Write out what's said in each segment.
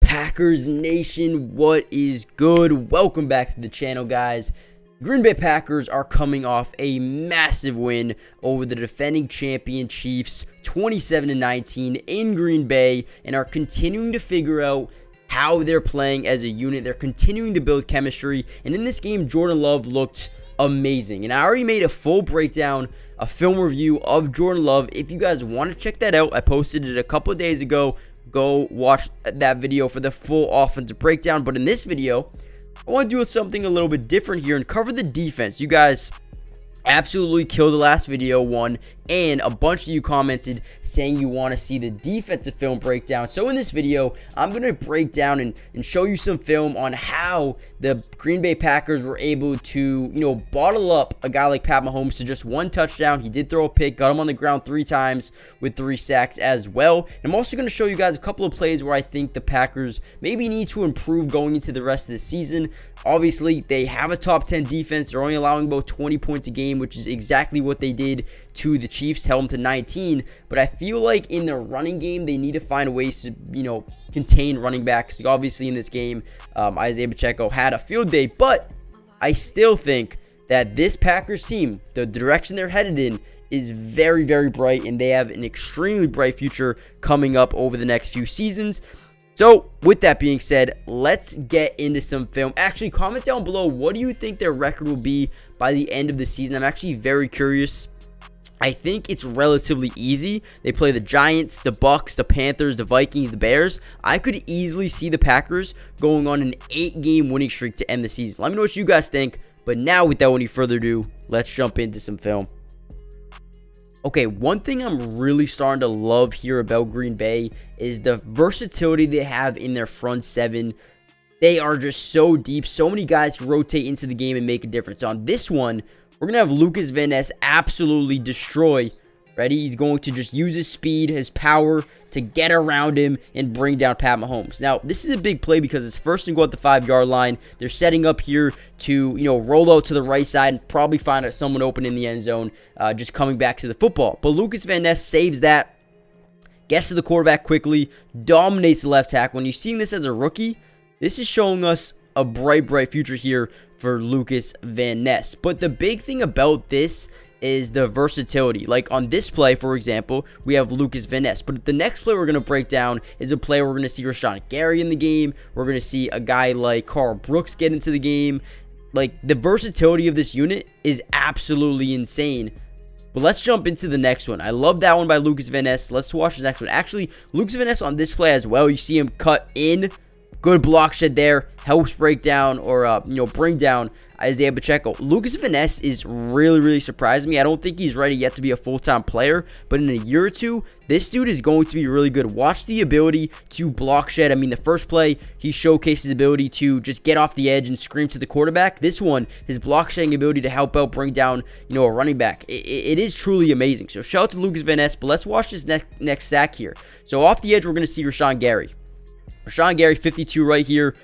Packers Nation, what is good? Welcome back to the channel, guys. Green Bay Packers are coming off a massive win over the defending champion Chiefs, 27-19 in Green Bay, and are continuing to figure out how they're playing as a unit. They're continuing to build chemistry, and in this game, Jordan Love looked amazing. And I already made a full breakdown, a film review of Jordan Love. If you guys want to check that out, I posted it a couple of days ago. Go watch that video for the full offensive breakdown. But in this video, I want to do something a little bit different here and cover the defense. You guys absolutely killed the last video, and a bunch of you commented saying you want to see the defensive film breakdown. So in this video, I'm going to break down and show you some film on how the Green Bay Packers were able to, bottle up a guy like Pat Mahomes to just one touchdown. He did throw a pick, got him on the ground 3 times with 3 sacks as well. And I'm also going to show you guys a couple of plays where I think the Packers maybe need to improve going into the rest of the season. Obviously, they have a top 10 defense. They're only allowing about 20 points a game, which is exactly what they did to the Chiefs, held them to 19. But I feel like in the running game, they need to find ways to, contain running backs. Obviously, in this game, Isaiah Pacheco had a field day, but I still think that this Packers team, the direction they're headed in, is very, very bright, and they have an extremely bright future coming up over the next few seasons. So, with that being said, let's get into some film. Actually, comment down below, what do you think their record will be by the end of the season? I'm actually very curious. I think it's relatively easy. They play the Giants, the Bucks, the Panthers, the Vikings, the Bears. I could easily see the Packers going on an 8-game winning streak to end the season. Let me know what you guys think. But now, without any further ado, let's jump into some film. Okay, one thing I'm really starting to love here about Green Bay is the versatility they have in their front 7. They are just so deep. So many guys can rotate into the game and make a difference. On this one, we're going to have Lukas Van Ness absolutely destroy. Ready? He's going to just use his speed, his power to get around him and bring down Pat Mahomes. Now, this is a big play because it's first and goal at the 5-yard line. They're setting up here to, roll out to the right side and probably find someone open in the end zone, just coming back to the football. But Lukas Van Ness saves that, gets to the quarterback quickly, dominates the left tackle. When you're seeing this as a rookie, this is showing us a bright, bright future here for Lukas Van Ness. But the big thing about this is the versatility. Like on this play, for example, we have Lukas Van Ness. But the next play we're going to break down is a play where we're going to see Rashawn Gary in the game. We're going to see a guy like Carl Brooks get into the game. Like, the versatility of this unit is absolutely insane. But let's jump into the next one. I love that one by Lukas Van Ness. Let's watch the next one. Actually, Lukas Van Ness on this play as well. You see him cut in. Good block shed there. Helps break down or, bring down Isaiah Pacheco. Lukas Van Ness is really, really surprising me. I don't think he's ready yet to be a full-time player, but in a year or two, this dude is going to be really good. Watch the ability to block shed. I mean, the first play, he showcased his ability to just get off the edge and scream to the quarterback. This one, his block shedding ability to help out bring down, a running back. It is truly amazing. So shout out to Lukas Van Ness, but let's watch this next sack here. So off the edge, we're going to see Rashawn Gary. Rashawn Gary, 52 right here.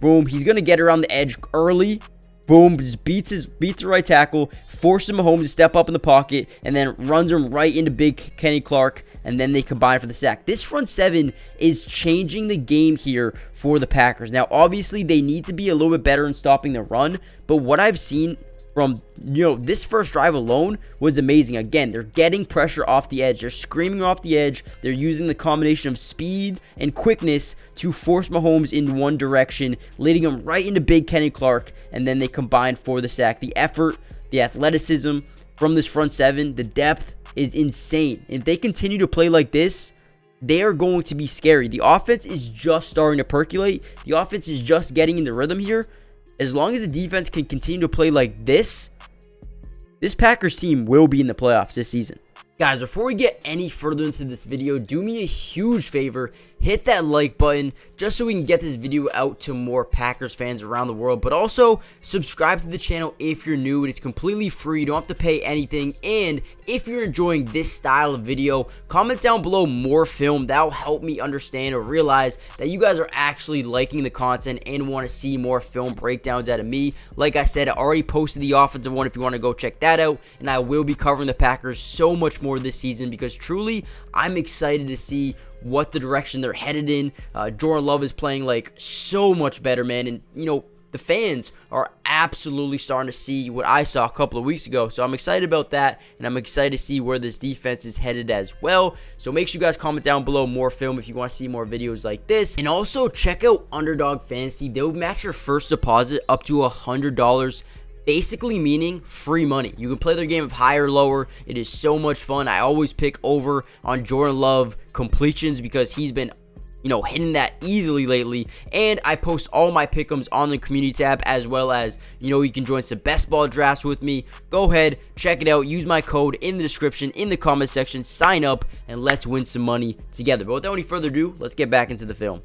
Boom. He's going to get around the edge early. Boom. Just beats the right tackle. Forces Mahomes to step up in the pocket. And then runs him right into big Kenny Clark. And then they combine for the sack. This front 7 is changing the game here for the Packers. Now, obviously, they need to be a little bit better in stopping the run. But what I've seen from, this first drive alone was amazing. Again, they're getting pressure off the edge. They're screaming off the edge. They're using the combination of speed and quickness to force Mahomes in one direction, leading him right into big Kenny Clark, and then they combine for the sack. The effort, the athleticism from this front 7, the depth is insane. If they continue to play like this, they are going to be scary. The offense is just starting to percolate. The offense is just getting in the rhythm here. As long as the defense can continue to play like this Packers team will be in the playoffs this season. Guys, before we get any further into this video, do me a huge favor. Hit that like button just so we can get this video out to more Packers fans around the world. But also, subscribe to the channel if you're new. It is completely free. You don't have to pay anything. And if you're enjoying this style of video, comment down below more film. That will help me understand or realize that you guys are actually liking the content and want to see more film breakdowns out of me. Like I said, I already posted the offensive one if you want to go check that out. And I will be covering the Packers so much more more this season, because truly I'm excited to see what the direction they're headed in. Jordan Love is playing like so much better, man, and the fans are absolutely starting to see what I saw a couple of weeks ago. So I'm excited about that, and I'm excited to see where this defense is headed as well. So make sure you guys comment down below more film if you want to see more videos like this. And also check out Underdog Fantasy. They'll match your first deposit up to $100. Basically meaning free money. You can play their game of high or lower. It is so much fun. I always pick over on Jordan Love completions because he's been hitting that easily lately. And I post all my pick'ems on the community tab, as well as you can join some best ball drafts with me. Go ahead, check it out, use my code in the description, in the comment section, sign up, and let's win some money together. But without any further ado, let's get back into the film.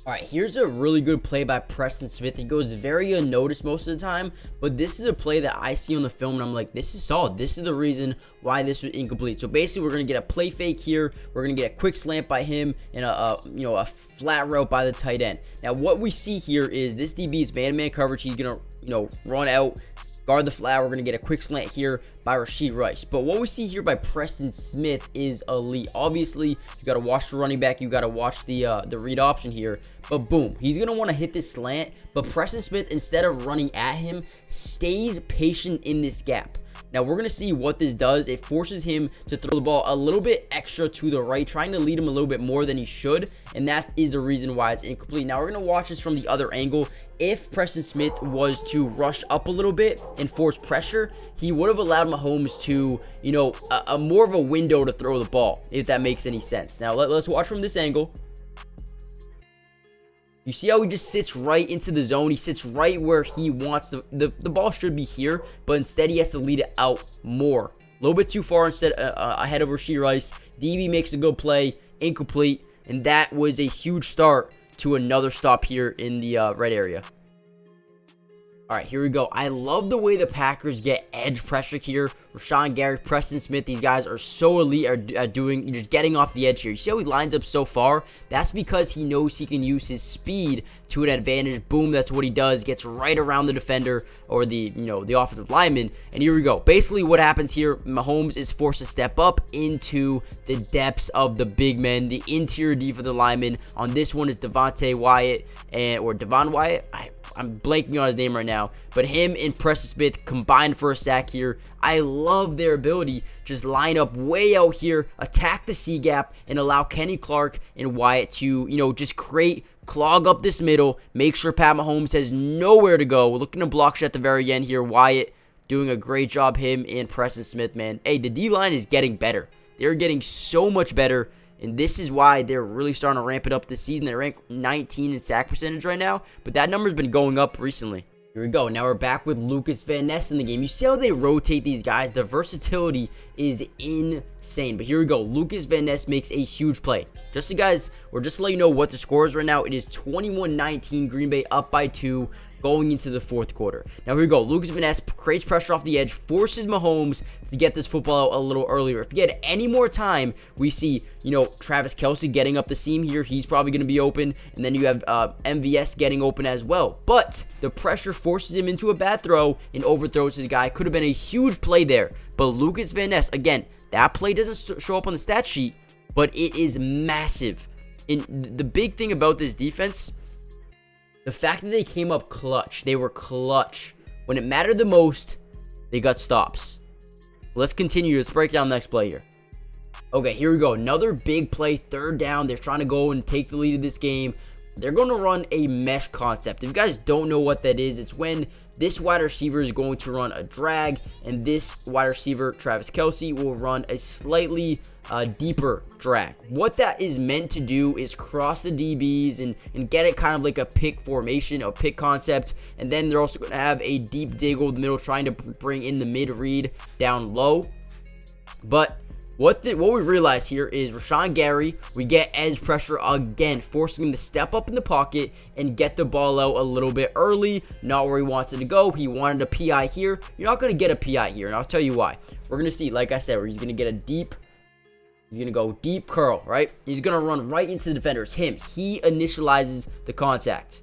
Alright, here's a really good play by Preston Smith. It goes very unnoticed most of the time, but this is a play that I see on the film, and I'm like, this is solid. This is the reason why this was incomplete. So basically, we're going to get a play fake here. We're going to get a quick slant by him and a flat route by the tight end. Now, what we see here is this DB is man-to-man coverage. He's going to, run out, guard the flat. We're going to get a quick slant here by Rashid Rice. But what we see here by Preston Smith is elite. Obviously, you got to watch the running back. You got to watch the read option here. But boom, he's going to want to hit this slant. But Preston Smith, instead of running at him, stays patient in this gap. Now, we're going to see what this does. It forces him to throw the ball a little bit extra to the right, trying to lead him a little bit more than he should. And that is the reason why it's incomplete. Now, we're going to watch this from the other angle. If Preston Smith was to rush up a little bit and force pressure, he would have allowed Mahomes to, a more of a window to throw the ball, if that makes any sense. Now, let's watch from this angle. You see how he just sits right into the zone. He sits right where he wants the ball should be here, but instead he has to lead it out more. A little bit too far instead ahead of Rashid Rice. DB makes a good play, incomplete, and that was a huge start to another stop here in the red area. All right, here we go. I love the way the Packers get edge pressure here. Rashawn Gary, Preston Smith, these guys are so elite at doing, just getting off the edge here. You see how he lines up so far? That's because he knows he can use his speed to an advantage. Boom, that's what he does. Gets right around the defender or the, the offensive lineman. And here we go. Basically what happens here, Mahomes is forced to step up into the depths of the big men, the interior defensive lineman. On this one is Devontae Wyatt, or Devon Wyatt. I'm blanking on his name right now, but him and Preston Smith combined for a sack here. I love their ability. Just line up way out here, attack the C gap, and allow Kenny Clark and Wyatt to, just clog up this middle, make sure Pat Mahomes has nowhere to go. We're looking to block shot at the very end here. Wyatt doing a great job, him and Preston Smith, man. Hey, the D-line is getting better. They're getting so much better. And this is why they're really starting to ramp it up this season. They rank 19 in sack percentage right now, but that number's been going up recently. Here we go. Now we're back with Lukas Vann Ness in the game. You see how they rotate these guys? The versatility is insane. But here we go. Lukas Vann Ness makes a huge play. Just to let you know what the score is right now. It is 21-19. Green Bay up by 2. Going into the fourth quarter. Now here we go. Lukas Vann Ness creates pressure off the edge, forces Mahomes to get this football out a little earlier. If he had any more time, we see, Travis Kelce getting up the seam here. He's probably going to be open. And then you have MVS getting open as well. But the pressure forces him into a bad throw and overthrows his guy. Could have been a huge play there. But Lukas Vann Ness, again, that play doesn't show up on the stat sheet, but it is massive. And the big thing about this defense, the fact that they came up clutch. They were clutch. When it mattered the most, they got stops. Let's continue. Let's break down the next play here. Okay, here we go. Another big play, third down. They're trying to go and take the lead of this game. They're going to run a mesh concept. If you guys don't know what that is, it's when this wide receiver is going to run a drag, and this wide receiver, Travis Kelce, will run a slightly deeper drag. What that is meant to do is cross the DBs and get it kind of like a pick formation, a pick concept. And then they're also going to have a deep dig over the middle, trying to bring in the mid read down low. But what we realize here is Rashawn Gary, we get edge pressure again, forcing him to step up in the pocket and get the ball out a little bit early. Not where he wants it to go. He wanted a PI here. You're not going to get a PI here, and I'll tell you why. We're going to see, like I said, where he's going to get a deep. He's going to go deep curl, right? He's going to run right into the defenders. He initializes the contact.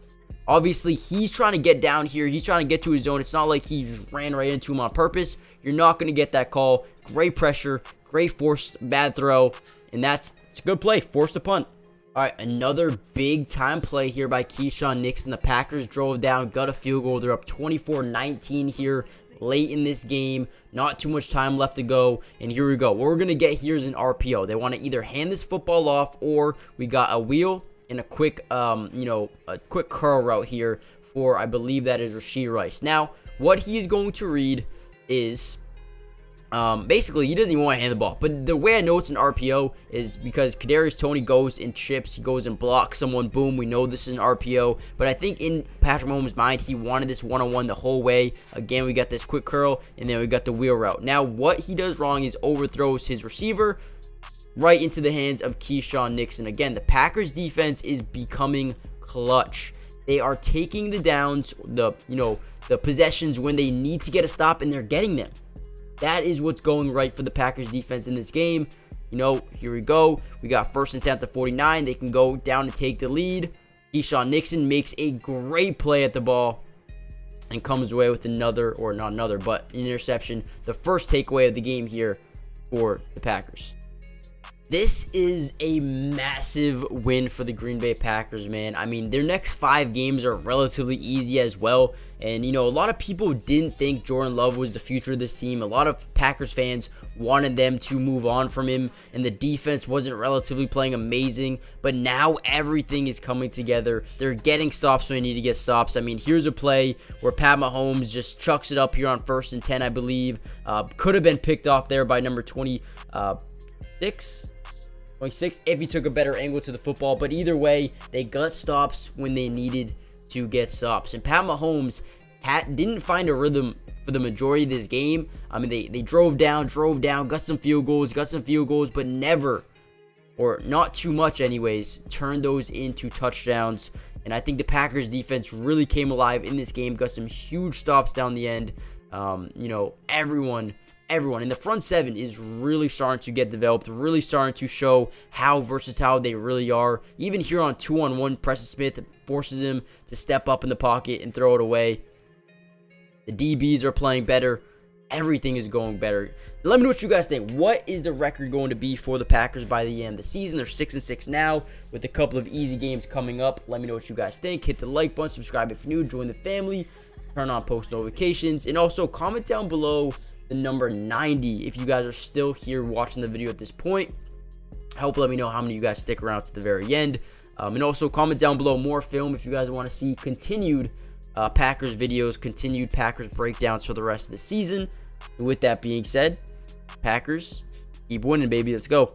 Obviously, he's trying to get down here. He's trying to get to his zone. It's not like he just ran right into him on purpose. You're not going to get that call. Great pressure, Great forced bad throw, and it's a good play. Forced a punt. All right, another big-time play here by Keyshawn Nixon. The Packers drove down, got a field goal. They're up 24-19 here late in this game. Not too much time left to go, and here we go. What we're going to get here is an RPO. They want to either hand this football off, or we got a wheel and a quick, a quick curl route here for, I believe that is Rashee Rice. Now, what he is going to read is... basically, he doesn't even want to hand the ball. But the way I know it's an RPO is because Kadarius Toney goes and chips. He goes and blocks someone. Boom. We know this is an RPO. But I think in Patrick Mahomes' mind, he wanted this one-on-one the whole way. Again, we got this quick curl, and then we got the wheel route. Now, what he does wrong is overthrows his receiver right into the hands of Keyshawn Nixon. Again, the Packers defense is becoming clutch. They are taking the downs, the possessions when they need to get a stop, and they're getting them. That is what's going right for the Packers defense in this game. Here we go. We got 1st and 10 at the 49. They can go down and take the lead. Keyshawn Nixon makes a great play at the ball and comes away with an interception. The first takeaway of the game here for the Packers. This is a massive win for the Green Bay Packers, man. I mean, their next 5 games are relatively easy as well. And, a lot of people didn't think Jordan Love was the future of this team. A lot of Packers fans wanted them to move on from him. And the defense wasn't relatively playing amazing. But now everything is coming together. They're getting stops when they need to get stops. I mean, here's a play where Pat Mahomes just chucks it up here on 1st and 10, I believe. Could have been picked off there by number 26 if he took a better angle to the football. But either way, they got stops when they needed to get stops. And Pat Mahomes didn't find a rhythm for the majority of this game. I mean, they drove down, got some field goals, but never, or not too much anyways, turned those into touchdowns. And I think the Packers defense really came alive in this game, got some huge stops down the end. Everyone in the front 7 is really starting to get developed, really starting to show how versatile they really are. Even here on 2-on-1, Preston Smith forces him to step up in the pocket and throw it away. The DBs are playing better. Everything is going better. Let me know what you guys think. What is the record going to be for the Packers by the end of the season? They're 6-6 now with a couple of easy games coming up. Let me know what you guys think. Hit the like button, subscribe if you're new, join the family, turn on post notifications, and also comment down below the number 90 if you guys are still here watching the video at this point. I hope let me know how many of you guys stick around to the very end. And also comment down below more film if you guys want to see continued Packers videos, continued Packers breakdowns for the rest of the season. And with that being said, Packers, keep winning, baby. Let's go.